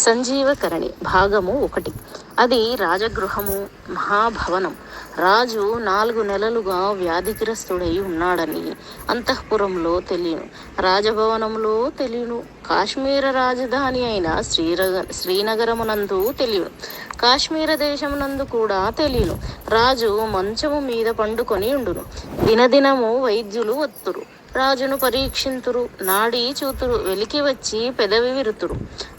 సంజీవకరణి భాగము 1. అది రాజగృహము, మహాభవనం. రాజు 4 నెలలుగా వ్యాధిగ్రస్తుడై ఉన్నాడని అంతఃపురంలో తెలియను, రాజభవనంలో తెలియను, కాశ్మీర రాజధాని అయిన శ్రీనగరమునందు తెలియను, కాశ్మీర దేశమునందు కూడా తెలియను. రాజు మంచము మీద పండుకొని ఉండును. దినదినము వైద్యులు వత్తురు, రాజును పరీక్షింతురు, నాడి చూతురు, వెలికి వచ్చి పెదవి విరుతురు.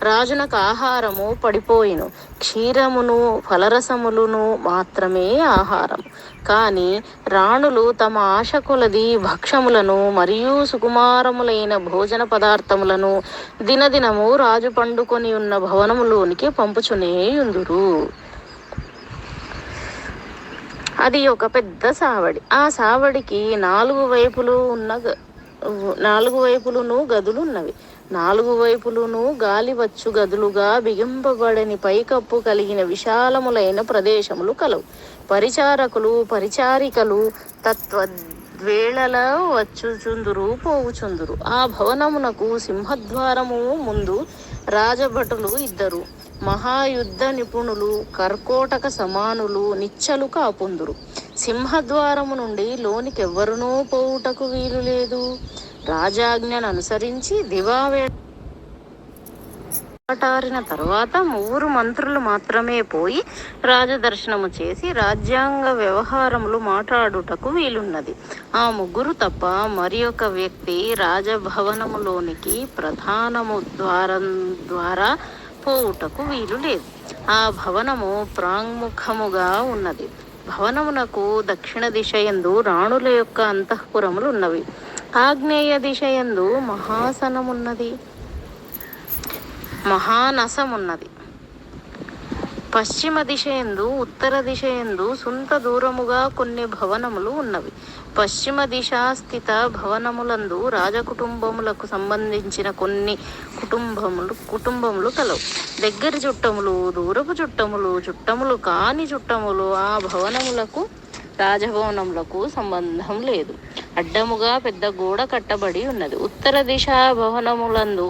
రాజునకు ఆహారము పడిపోయిను, క్షీరమును ఫలరసములను మాత్రమే ఆహారము. కాని రాణులు తమ ఆశ కొలది భక్షములను మరియు సుకుమారములైన భోజన పదార్థములను దినదినము రాజు పండుకొని ఉన్న భవనములోనికి పంపుచునే యుందురు. అది ఒక పెద్ద సావడి. ఆ సావడికి 4 వైపులును గదులున్నవి. 4 వైపులును గాలి వచ్చు గదులుగా బిగింపబడని పైకప్పు కలిగిన విశాలములైన ప్రదేశములు కలవు. పరిచారకులు పరిచారికలు తత్వద్వేళల వచ్చుచుందురు పోవుచుందురు. ఆ భవనమునకు సింహద్వారము ముందు రాజభటులు 2 మహాయుద్ధ నిపుణులు, కర్కోటక సమానులు నిచ్చలు కాపుందురు. సింహద్వారము నుండి లోనికెవ్వరునూ పోవుటకు వీలు లేదు. రాజాజ్ఞను అనుసరించి దివావేటారిన తరువాత 3 మంత్రులు మాత్రమే పోయి రాజదర్శనము చేసి రాజ్యాంగ వ్యవహారములు మాట్లాడుటకు వీలున్నది. ఆ 3 తప్ప మరి ఒక వ్యక్తి రాజభవనములోనికి ప్రధానము ద్వారం ద్వారా పోవుటకు వీలు లేదు. ఆ భవనము ప్రాంగుఖముగా ఉన్నది. భవనమునకు దక్షిణ దిశయందు రాణుల యొక్క అంతఃపురములు ఉన్నవి. ఆగ్నేయ దిశయందు మహానసమున్నది. పశ్చిమ దిశయందు ఉత్తర దిశయందు సుంత దూరముగా కొన్ని భవనములు ఉన్నవి. పశ్చిమ దిశా స్థిత భవనములందు రాజకుటుంబములకు సంబంధించిన కొన్ని కుటుంబములు కలవు. దగ్గరి చుట్టములు, దూరపు చుట్టములు, చుట్టములు కాని చుట్టములు. ఆ భవనములకు రాజభవనములకు సంబంధం లేదు. అడ్డముగా పెద్ద గోడ కట్టబడి ఉన్నది. ఉత్తర దిశా భవనములందు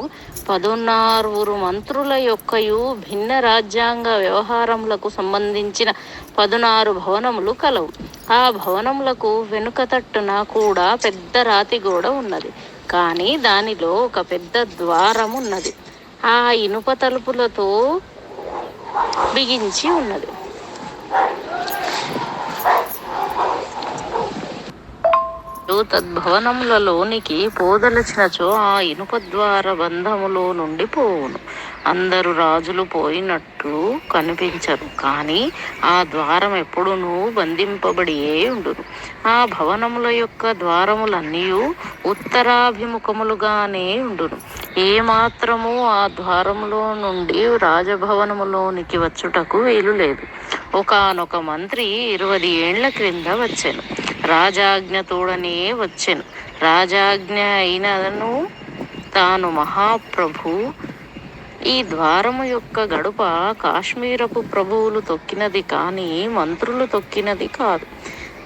16 మంత్రుల యొక్కయు భిన్న రాజ్యాంగ వ్యవహారములకు సంబంధించిన 16 భవనములు కలవు. ఆ భవనములకు వెనుక తట్టున కూడా పెద్ద రాతి గోడ ఉన్నది. కానీ దానిలో ఒక పెద్ద ద్వారం ఉన్నది. ఆ ఇనుప తలుపులతో బిగించి ఉన్నది. తద్భవనములలోనికి పోదలచినచో ఆ ఇనుప ద్వార బంధములో నుండి పోవును. అందరు రాజులు పోయినట్లు కనిపించరు, కానీ ఆ ద్వారం ఎప్పుడునూ బంధింపబడియే ఉండును. ఆ భవనముల యొక్క ద్వారములన్నీ ఉత్తరాభిముఖములుగానే ఉండును. ఏమాత్రము ఆ ద్వారములో నుండి రాజభవనములోనికి వచ్చుటకు వీలు లేదు. ఒకానొక మంత్రి 20 ఏండ్ల క్రింద వచ్చెను. రాజాజ్ఞ తోడనే వచ్చెను. రాజాజ్ఞ అయినను తాను మహాప్రభు. ఈ ద్వారము యొక్క గడుప కాశ్మీరపు ప్రభువులు తొక్కినది కాని మంత్రులు తొక్కినది కాదు.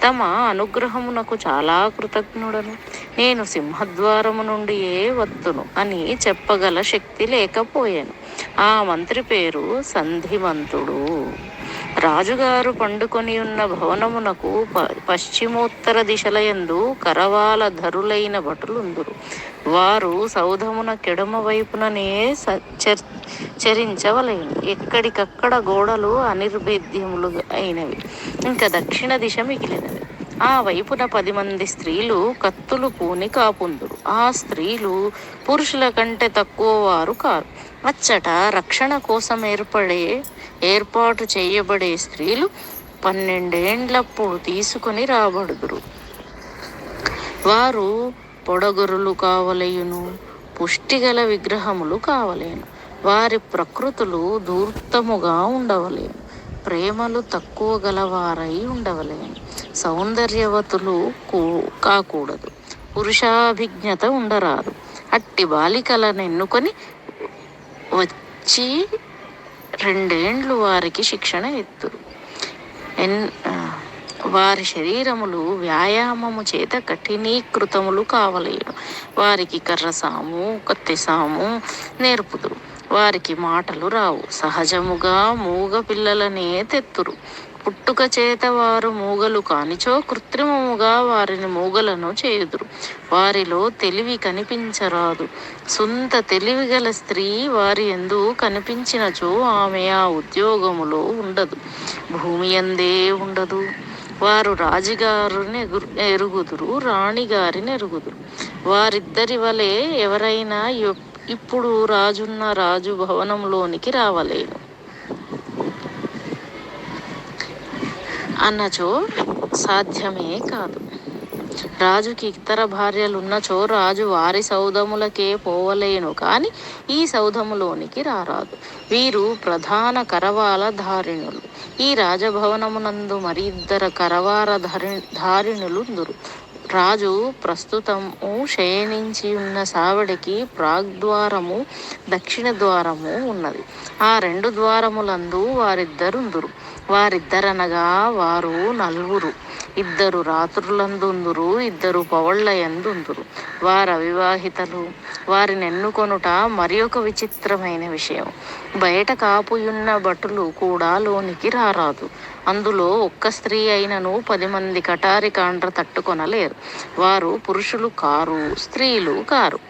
తమ అనుగ్రహమునకు చాలా కృతజ్ఞుడను. నేను సింహద్వారము నుండియే వత్తును అని చెప్పగల శక్తి లేకపోయాను. ఆ మంత్రి పేరు సంధిమంతుడు. రాజుగారు పండుకొని ఉన్న భవనమునకు పశ్చిమోత్తర దిశలయందు కరవాల ధరులైన భటులుందురు. వారు సౌధమున కెడమ వైపుననే చరించవలెను. ఎక్కడికక్కడ గోడలు అనిర్భేద్యములు అయినవి. ఇంకా దక్షిణ దిశ మిగిలినవి. ఆ వైపున 10 మంది స్త్రీలు కత్తులు పూని కాపుందురు. ఆ స్త్రీలు పురుషుల కంటే తక్కువ వారు కారు. అచ్చట రక్షణ కోసం ఏర్పాటు చేయబడే స్త్రీలు 12 ఏండ్లప్పుడు తీసుకొని రాబడుదురు. వారు పొడగొరులు కావలయును, పుష్టిగల విగ్రహములు కావలేను. వారి ప్రకృతులు ధూర్తముగా ఉండవలేను, ప్రేమలు తక్కువ గలవారై ఉండవలేను, సౌందర్యవతులు కాకూడదు, పురుషాభిజ్ఞత ఉండరాదు. అట్టి బాలికలను ఎన్నుకొని వచ్చి 2 ఏండ్లు వారికి శిక్షణ ఎత్తురు. వారి శరీరములు వ్యాయామము చేత కఠినీకృతములు కావలేను. వారికి కర్రసాము, కత్తిసాము నేర్పుదురు. వారికి మాటలు రావు. సహజముగా మూగ పిల్లలనే తెత్తురు. పుట్టుక చేత వారు మూగలు కానిచో కృత్రిమముగా వారిని మూగలను చేయుదురు. వారిలో తెలివి కనిపించరాదు. సొంత తెలివి గల స్త్రీ వారి యందు కనిపించినచో ఆమె ఆ ఉద్యోగములో ఉండదు, భూమి యందే ఉండదు. వారు రాజుగారిని ఎరుగుదురు, రాణిగారిని ఎరుగుదురు. వారిద్దరి వలె ఎవరైనా ఇప్పుడు రాజున్న రాజు భవనంలోనికి రావలేను అన్నచో సాధ్యమే కాదు. రాజుకి ఇతర భార్యలున్నచో రాజు వారి సౌధములకే పోవలేను కాని ఈ సౌధములోనికి రారాదు. వీరు ప్రధాన కరవాల ధారిణులు. ఈ రాజభవనమునందు మరి ఇద్దరు కరవార ధారిణులుందురు. రాజు ప్రస్తుతము శయనించి ఉన్న సావడికి ప్రాగ్ద్వారము, దక్షిణ ద్వారము ఉన్నది. ఆ రెండు ద్వారములందు వారిద్దరుందురు. వారిద్దరనగా వారు నలుగురు. ఇద్దరు రాత్రులందుందురు, ఇద్దరు పవళ్లయందుందురు. వారవివాహితలు. వారినెన్నుకొనుట మరి ఒక విచిత్రమైన విషయం. బయట కాపుయున్న భటులు కూడా లోనికి రారాదు. అందులో ఒక్క స్త్రీ అయినను 10 మంది కటారి కాండ్ర తట్టుకొనలేరు. వారు పురుషులు కారు, స్త్రీలు కారు.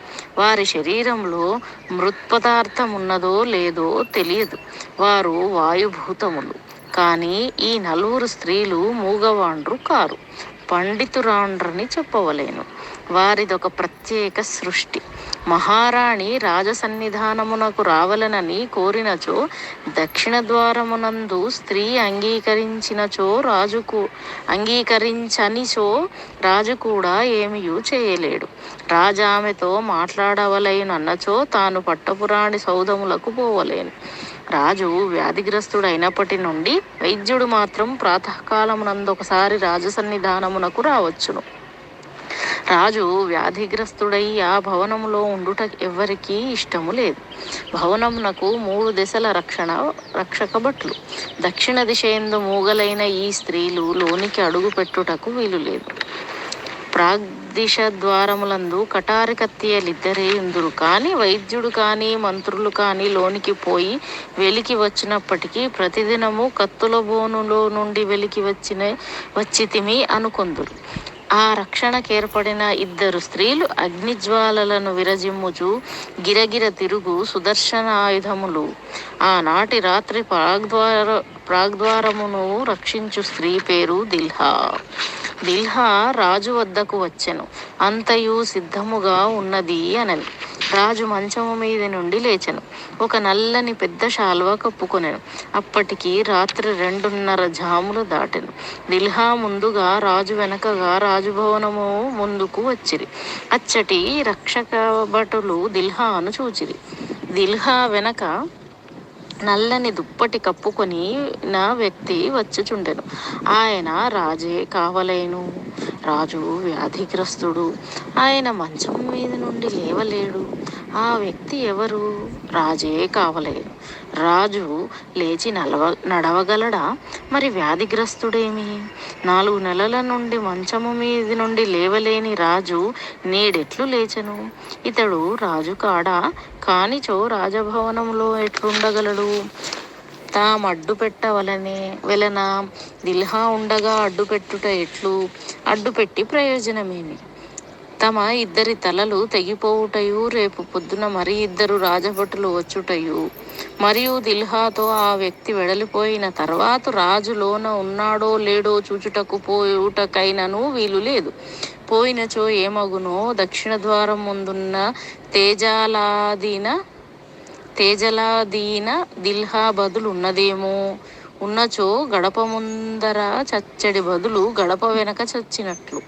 వారి శరీరంలో మృత్పదార్థమున్నదో లేదో తెలియదు. వారు వాయుభూతములు. కానీ ఈ నలుగురు స్త్రీలు మూగవాండ్రు కారు, పండితురాండ్రని చెప్పవలేను. వారిదొక ప్రత్యేక సృష్టి. మహారాణి రాజసన్నిధానమునకు రావలనని కోరినచో దక్షిణ ద్వారమునందు స్త్రీ అంగీకరించినచో అంగీకరించనిచో రాజు కూడా ఏమియూ చేయలేడు. రాజామెతో మాట్లాడవలెనన్నచో తాను పట్టపురాణి సౌధములకు పోవలేను. రాజు వ్యాధిగ్రస్తుడైనప్పటి నుండి వైద్యుడు మాత్రం ప్రాతకాలమునందొకసారి రాజసన్నిధానమునకు రావచ్చును. రాజు వ్యాధిగ్రస్తుడై ఆ భవనములో ఉండుట ఎవ్వరికీ ఇష్టము లేదు. భవనమునకు 3 దిశల రక్షక భటులు. దక్షిణ దిశయందు మూగలైన ఈ స్త్రీలు లోనికి అడుగు పెట్టుటకు వీలు లేదు. ప్రాగ్దిశ ద్వారములందు కటారి కత్తియలిద్దరే ఉందురు. కాని వైద్యుడు కాని మంత్రులు కాని లోనికి పోయి వెలికి వచ్చినప్పటికీ ప్రతిదినము కత్తుల బోనులో నుండి వెలికి వచ్చితిమి అనుకొందురు. ఆ రక్షణకేర్పడిన 2 స్త్రీలు అగ్నిజ్వాలలను విరజిమ్ముచు గిరగిర తిరుగు సుదర్శనాయుధములు. ఆనాటి రాత్రి ప్రాగ్ద్వారమును రక్షించు స్త్రీ పేరు దిల్హా. దిల్హా రాజు వద్దకు వచ్చెను. అంతయు సిద్ధముగా ఉన్నది అనని. రాజు మంచము మీద నుండి లేచెను. ఒక నల్లని పెద్ద శాల్వా కప్పుకొనెను. అప్పటికి రాత్రి 2:30 జాములు దాటెను. దిల్హా ముందుగా, రాజు వెనకగా రాజభవనము ముందుకు వచ్చిరి. అచ్చటి రక్షక భటులు దిల్హాను చూచిరి. దిల్హా వెనక నల్లని దుప్పటి కప్పుకొని నా వ్యక్తి వచ్చుచుండెను. ఆయన రాజే కావలేను. రాజు వ్యాధిగ్రస్తుడు. ఆయన మంచం మీద నుండి లేవలేడు. ఆ వ్యక్తి ఎవరు? రాజే కావలేను. రాజు లేచి నడవగలడా? మరి వ్యాధిగ్రస్తుడేమి? 4 నెలల నుండి మంచము మీద నుండి లేవలేని రాజు నేడెట్లు లేచెను? ఇతడు రాజు కాడా? కానిచో రాజభవనంలో ఎట్లుండగలడు? తామడ్డు పెట్టవలెనా? దిల్హా ఉండగా అడ్డుపెట్టుట ఎట్లు? అడ్డుపెట్టి ప్రయోజనమేమి? తమ 2 తలలు తెగిపోవుటయు, రేపు పొద్దున మరి 2 రాజభటులు వచ్చుటయు, మరియు దిల్హాతో ఆ వ్యక్తి వెడలిపోయిన తర్వాత రాజు లోన ఉన్నాడో లేడో చూచుటకు పోవుటకైనను వీలు లేదు. పోయినచో ఏమగునో? దక్షిణ ద్వారం ముందున్న తేజలాదీన దిల్హా బదులు ఉన్నదేమో? ఉన్నచో గడప ముందర చచ్చడి బదులు గడప వెనక చచ్చినట్లు.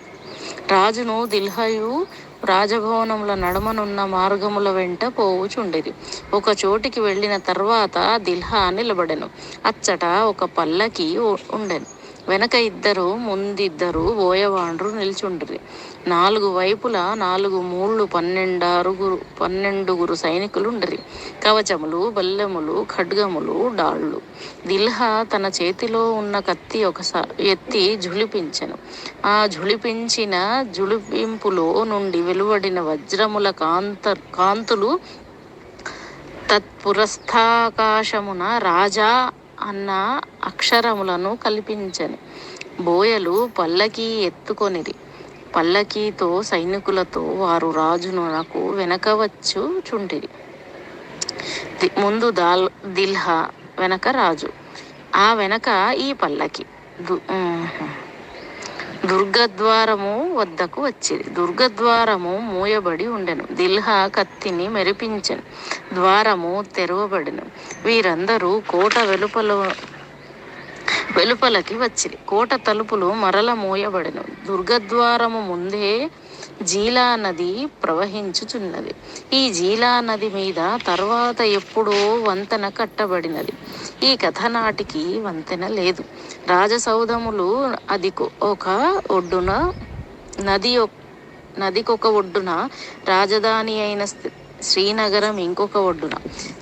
రాజును దిల్హయు రాజభవనముల నడుమనున్న మార్గముల వెంట పోవుచుండిరి. ఒక చోటికి వెళ్ళిన తర్వాత దిల్హా నిలబడెను. అచ్చట ఒక పల్లకి ఉండెను. వెనక 2, ముందిద్దరు బోయవాండ్రు నిల్చుండిరి. 4 వైపులా 4 మూళ్ళు 12 సైనికులుండిరి. కవచములు, బల్లెములు, ఖడ్గములు, డాళ్ళు. దిల్హా తన చేతిలో ఉన్న కత్తి ఎత్తి ఝుళిపించెను. ఆ ఝుళిపించిన ఝుళిపింపులో నుండి వెలువడిన వజ్రముల కాంతులు తత్పురస్థాకాశమున రాజా అన్న అక్షరములను కల్పించెను. బోయలు పల్లకీ ఎత్తుకొనిరి. పల్లకీతో సైనికులతో వారు రాజునకు వెనక వచ్చుచుండిరి. ముందు దిల్హా, వెనక రాజు, ఆ వెనక ఈ పల్లకి. దుర్గద్వారము వద్దకు వచ్చిరి. దుర్గద్వారము మూయబడి ఉండెను. దిల్హా కత్తిని మెరిపించెను. ద్వారము తెరవబడెను. వీరందరూ కోట వెలుపలకి వచ్చిరి. కోట తలుపులు మరల మూయబడెను. దుర్గద్వారము ముందే జీలా నది ప్రవహించుచున్నది. ఈ జీలా నది మీద తర్వాత ఎప్పుడో వంతెన కట్టబడినది. ఈ కథ నాటికి వంతెన లేదు. రాజసౌధములు ఒక ఒడ్డున, నదికొక ఒడ్డున, రాజధాని అయిన శ్రీనగరం ఇంకొక ఒడ్డున.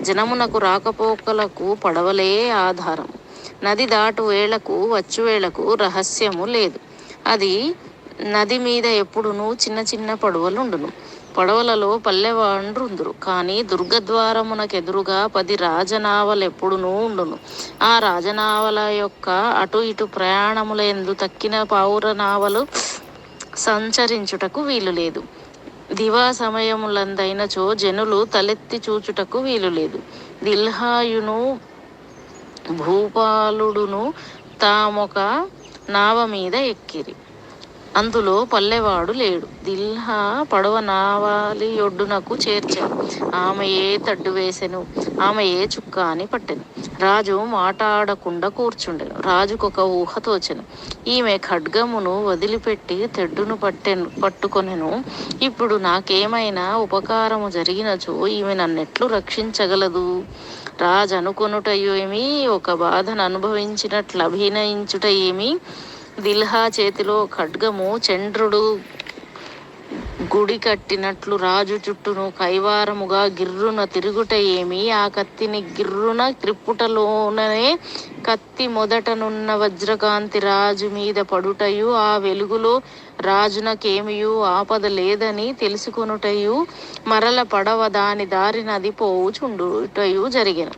జనమునకు రాకపోకలకు పడవలే ఆధారము. నది దాటు వేళకు వచ్చువేళకు రహస్యము లేదు. నది మీద ఎప్పుడునూ చిన్న చిన్న పడవలుండును. పడవలలో పల్లెవాండ్రుందురు. కానీ దుర్గద్వారమునకెదురుగా 10 రాజనావలెప్పుడునూ ఉండును. ఆ రాజనావల యొక్క అటు ఇటు ప్రయాణములందు తక్కిన పౌరనావలు సంచరించుటకు వీలులేదు. దివా సమయములందైనచో జనులు తలెత్తి చూచుటకు వీలులేదు. దిల్హాయును భూపాలుడును తామొక నావ మీద ఎక్కిరి. అందులో పల్లెవాడు లేడు. దిల్హా పడవ నావాలి ఒడ్డునకు చేర్చెను. ఆమెయే తడ్డు వేసెను. ఆమెయే చుక్కాని పట్టెను. రాజు మాటాడకుండా కూర్చుండెను. రాజుకొక ఊహ తోచెను. ఈమె ఖడ్గమును వదిలిపెట్టి తెడ్డును పట్టుకొనెను. ఇప్పుడు నాకేమైనా ఉపకారము జరిగినచో ఈమె నన్నెట్లు రక్షించగలదు? రాజనుకొనుటయేమి, ఒక బాధను అనుభవించినట్లు అభినయించుట ఏమి? దిల్హా చేతిలో ఖడ్గము చండ్రుడు గుడి కట్టినట్లు రాజు చుట్టూను కైవారముగా గిర్రున తిరుగుట ఏమి? ఆ కత్తిని గిర్రున త్రిప్పుటలోనే కత్తి మొదటనున్న వజ్రకాంతి రాజు మీద పడుటయు, ఆ వెలుగులో రాజునకేమియూ ఆపద లేదని తెలుసుకొనుటయు, మరల పడవ దాని దారినది పోవుచుండుటయు జరిగెను.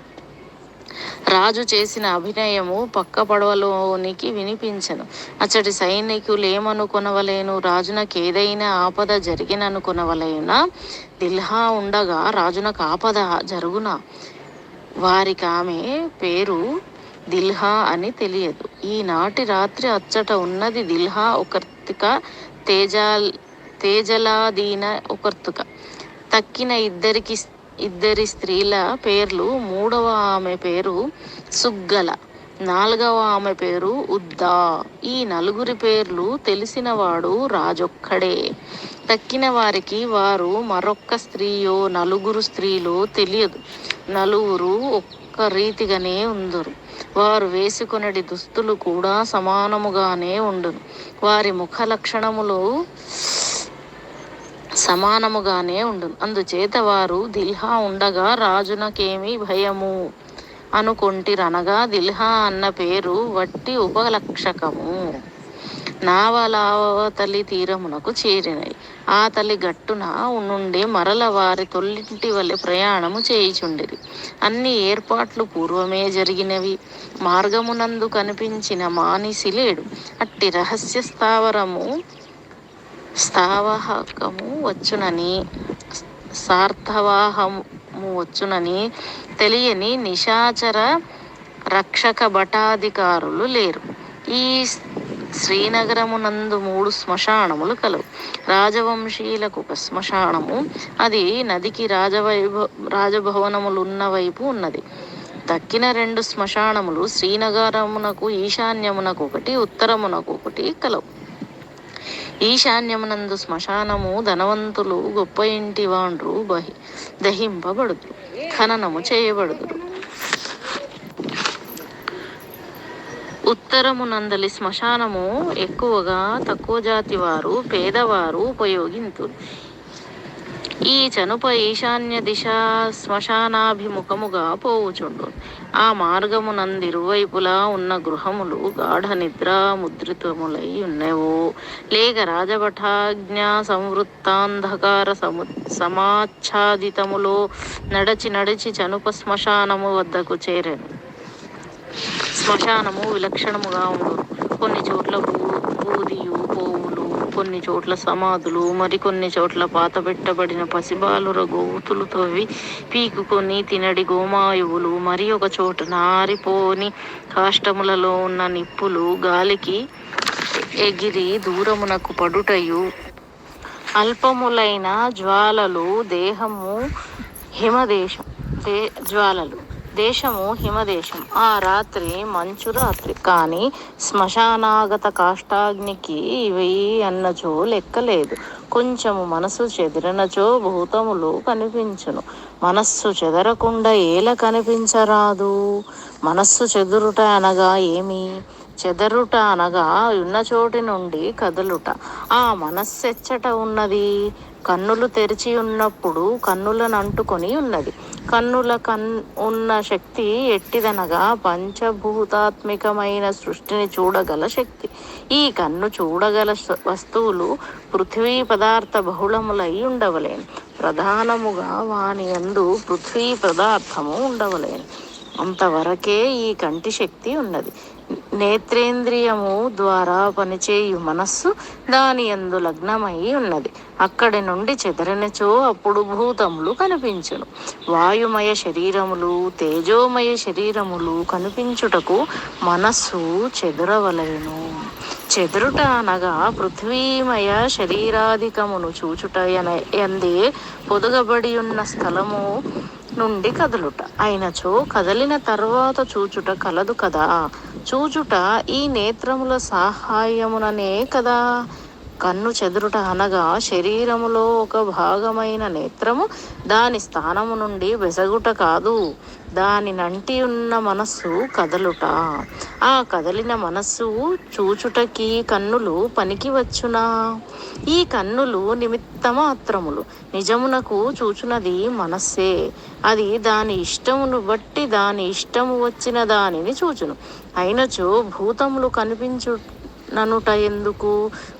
రాజు చేసిన అభినయము పక్క పడవలోనికి వినిపించెను. అచ్చటి సైనికులేమనుకొనవలెను? రాజునకేదైనా ఆపద జరిగిననుకొనవలెనా? దిల్హా ఉండగా రాజునకు ఆపద జరుగునా? వారికామె పేరు దిల్హా అని తెలియదు. ఈనాటి రాత్రి అచ్చట ఉన్నది దిల్హా ఒకర్తిక, తేజలాదీన ఒకర్తిక. తక్కిన ఇద్దరి స్త్రీల పేర్లు: మూడవ ఆమె పేరు సుగ్గల, నాలుగవ ఆమె పేరు ఉద్దా. ఈ నలుగురి పేర్లు తెలిసినవాడు రాజొక్కడే. తక్కిన వారికి వారు మరొక్క స్త్రీయో నలుగురు స్త్రీలో తెలియదు. నలుగురు ఒక్క రీతిగానే ఉందురు. వారు వేసుకొనడి దుస్తులు కూడా సమానముగానే ఉండును. వారి ముఖ లక్షణములు సమానముగానే ఉండును. అందుచేత వారు దిల్హా ఉండగా రాజునకేమి భయము అనుకొంటిరనగా, దిల్హా అన్న పేరు వట్టి ఉపలక్షకము. నావలావతలి తీరమునకు చేరినవి. ఆ తలి గట్టున నుండి మరల వారి తొల్లింటి వలె ప్రయాణము చేయుచుండిరి. అన్ని ఏర్పాట్లు పూర్వమే జరిగినవి. మార్గమునందు కనిపించిన మానిసి లేడు. అట్టి రహస్య సార్ధవాహము వచ్చునని తెలియని నిశాచర రక్షక భటాధికారులు లేరు. ఈ శ్రీనగరమునందు 3 శ్మశానములు కలవు. రాజవంశీయులకు ఒక శ్మశానము, అది నదికి రాజభవనములున్న వైపు ఉన్నది. తక్కిన 2 శ్మశానములు శ్రీనగరమునకు ఈశాన్యమునకు ఒకటి, ఉత్తరమునకు ఒకటి కలవు. ఈశాన్యమునందు శ్మశానము ధనవంతులు, గొప్ప ఇంటి వాండ్రు దహింపబడుదురు, ఖననము చేయబడుదురు. ఉత్తరమునందలి శ్మశానము ఎక్కువగా తక్కువ జాతి వారు, పేదవారు ఉపయోగింతురు. ఈ చనుప ఈశాన్య దిశ శ్మశానాభిముఖముగా పోవుచుండు. ఆ మార్గమునందిరువైపులా ఉన్న గృహములు గాఢ నిద్రా ముద్రితములై ఉన్నవో, లేక రాజభటాజ్ఞ సంవృత్తాంధకార సమాచ్ఛాదితములో నడచి నడిచి చనుప శ్మశానము వద్దకు చేరెను. శ్మశానము విలక్షణముగా ఉండును. కొన్ని చోట్ల బూదియు పోవులు, కొన్ని చోట్ల సమాధులు, మరికొన్ని చోట్ల పాతబెట్టబడిన పసిబాలుర గోతులు తవ్వి పీకుకొని తినడి గోమాయువులు, మరి ఒక చోట నారిపోని కాష్టములలో ఉన్న నిప్పులు గాలికి ఎగిరి దూరమునకు పడుటయు, అల్పములైన జ్వాలలు దేశము హిమదేశం. ఆ రాత్రి మంచు రాత్రి. కాని శ్మశానాగత కాష్టాగ్నికి ఇవి అన్నచో లెక్కలేదు. కొంచెము మనసు చెదిరినచో భూతములు కనిపించును. మనస్సు చెదరకుండా ఏల కనిపించరాదు? మనస్సు చెదురుట అనగా ఏమి? చెదరుట అనగా ఉన్న చోటి నుండి కదలుట. ఆ మనస్సెచ్చట ఉన్నది? కన్నులు తెరిచి ఉన్నప్పుడు కన్నులను అంటుకొని ఉన్నది. కన్నుల ఉన్న శక్తి ఎట్టిదనగా పంచభూతాత్మికమైన సృష్టిని చూడగల శక్తి. ఈ కన్ను చూడగల వస్తువులు పృథ్వీ పదార్థ బహుళములై ఉండవలేను. ప్రధానముగా వాని యందు పృథ్వీ పదార్థము ఉండవలేను. అంతవరకే ఈ కంటి శక్తి ఉన్నది. నేత్రేంద్రియము ద్వారా పనిచేయు మనస్సు దాని యందు లగ్నమై ఉన్నది. అక్కడి నుండి చెదరనిచో అప్పుడు భూతములు కనిపించును. వాయుమయ శరీరములు, తేజోమయ శరీరములు కనిపించుటకు మనస్సు చెదరవలెను. చెదరుట అనగా పృథ్వీమయ శరీరాధికమును చూచుట యందే పొదుగబడి ఉన్న స్థలము నుండి కదలుట. అయినచో కదలిన తర్వాత చూచుట కలదు కదా. చూచుట ఈ నేత్రముల సహాయముననే కదా. కన్ను చెదురుట అనగా శరీరములో ఒక భాగమైన నేత్రము దాని స్థానము నుండి వెసగుట కాదు. దాని నంటి ఉన్న మనస్సు కదలుట. ఆ కదలిన మనస్సు చూచుటకి కన్నులు పనికి వచ్చునా? ఈ కన్నులు నిమిత్త మాత్రములు. నిజమునకు చూచునది మనస్సే. అది దాని ఇష్టమును బట్టి దాని ఇష్టము వచ్చిన దానిని చూచును. అయినచో భూతములు కనిపించుననుట ఎందుకు?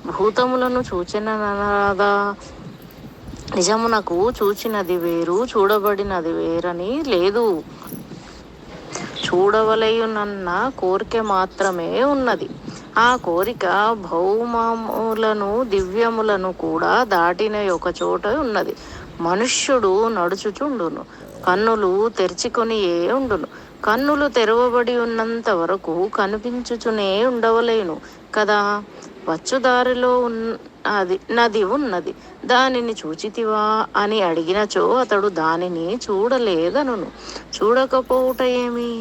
భూతములను చూచిననరాదా? నిజమునకు చూచినది వేరు, చూడబడినది వేరని లేదు. చూడవలయునన్న కోరిక మాత్రమే ఉన్నది. ఆ కోరిక భౌమములను దివ్యములను కూడా దాటిన ఒక చోట ఉన్నది. మనుష్యుడు నడుచుచుండును, కన్నులు తెరుచుకొనియే ఉండును. కన్నులు తెరవబడి ఉన్నంత వరకు కనిపించుచునే ఉండవలేను కదా. వచ్చుదారిలో నది ఉన్నది, దానిని చూచితివా అని అడిగినచో అతడు దానిని చూడలేదనును. చూడకపోవుట ఏమి?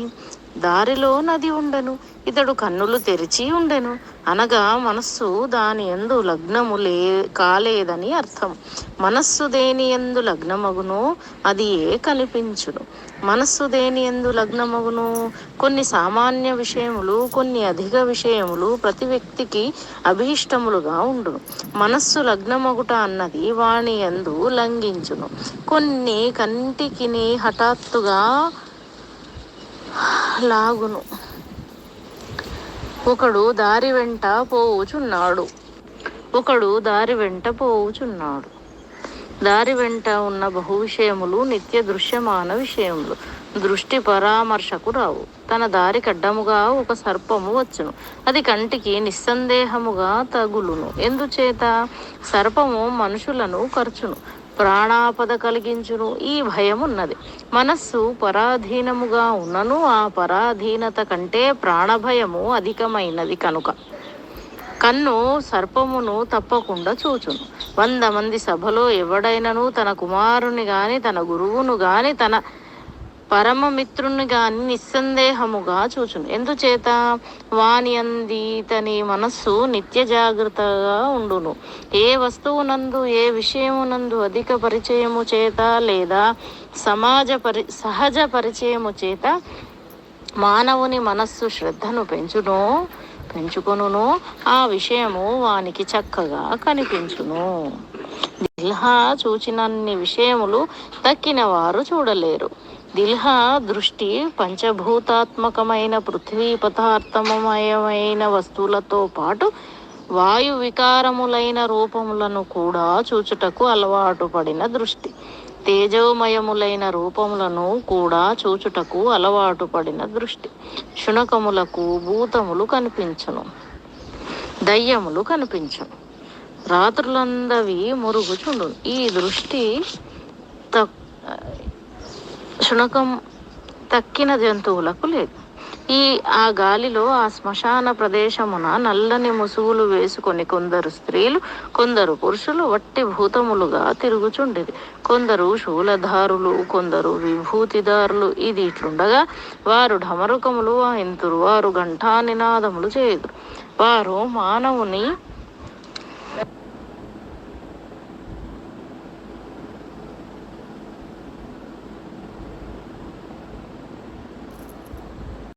దారిలో నది ఉండెను, ఇతడు కన్నులు తెరిచి ఉండెను అనగా మనస్సు దాని యందు లగ్నము కాలేదని అర్థం. మనస్సు దేని యందు లగ్నమగునో అది కనిపించును. మనస్సు దేని యందు లగ్నమగును? కొన్ని సామాన్య విషయములు, కొన్ని అధిక విషయములు ప్రతి వ్యక్తికి అభీష్టములుగా ఉండును. మనస్సు లగ్నమగుట అన్నది వాణి యందు లంఘించును. కొన్ని కంటికిని హఠాత్తుగా లాగును. ఒకడు దారి వెంట పోవుచున్నాడు. దారి వెంట ఉన్న బహు విషయములు నిత్య దృశ్యమాన విషయములు. దృష్టి పరామర్శకు రావు. తన దారి కడ్డముగా ఒక సర్పము వచ్చును. అది కంటికి నిస్సందేహముగా తగులును. ఎందుచేత? సర్పము మనుషులను కర్చును, ప్రాణాపద కలిగించును. ఈ భయమున్నది. మనస్సు పరాధీనముగా ఉన్నను ఆ పరాధీనత కంటే ప్రాణభయము అధికమైనది కనుక కన్ను సర్పమును తప్పకుండా చూచును. 100 మంది సభలో ఎవడైనను తన కుమారుని గాని, తన గురువును గాని, తన పరమమిత్రుని గాని నిస్సందేహముగా చూచును. ఎందుచేత? వాని అంది తని మనస్సు నిత్య జాగ్రత్తగా ఉండును. ఏ వస్తువునందు, ఏ విషయమునందు అధిక పరిచయము చేత లేదా సహజ పరిచయము చేత మానవుని మనస్సు శ్రద్ధను పెంచుకొనును ఆ విషయము వానికి చక్కగా కనిపించును. దిల్హా చూచినన్ని విషయములు తక్కిన వారు చూడలేరు. దిల్హా దృష్టి పంచభూతాత్మకమైన పృథ్వీ పదార్థమయమైన వస్తువులతో పాటు వాయు వికారములైన రూపములను కూడా చూచుటకు అలవాటు పడిన దృష్టి. తేజోమయములైన రూపములను కూడా చూచుటకు అలవాటు పడిన దృష్టి. శునకములకు భూతములు కనిపించును, దయ్యములు కనిపించును, రాత్రులందవి మురుగుచుండును. ఈ దృష్టి శునకం తక్కిన జంతువులకు లేదు. ఆ గాలిలో ఆ శ్మశాన ప్రదేశమున నల్లని ముసుగులు వేసుకొని కొందరు స్త్రీలు, కొందరు పురుషులు వట్టి భూతములుగా తిరుగుచుండేది. కొందరు శూలధారులు, కొందరు విభూతిదారులు. ఇది ఇట్లుండగా వారు ఢమరుకములు వాయింతురు, వారు ఘంటా నినాదములు చేయుదురు. వారు మానవుని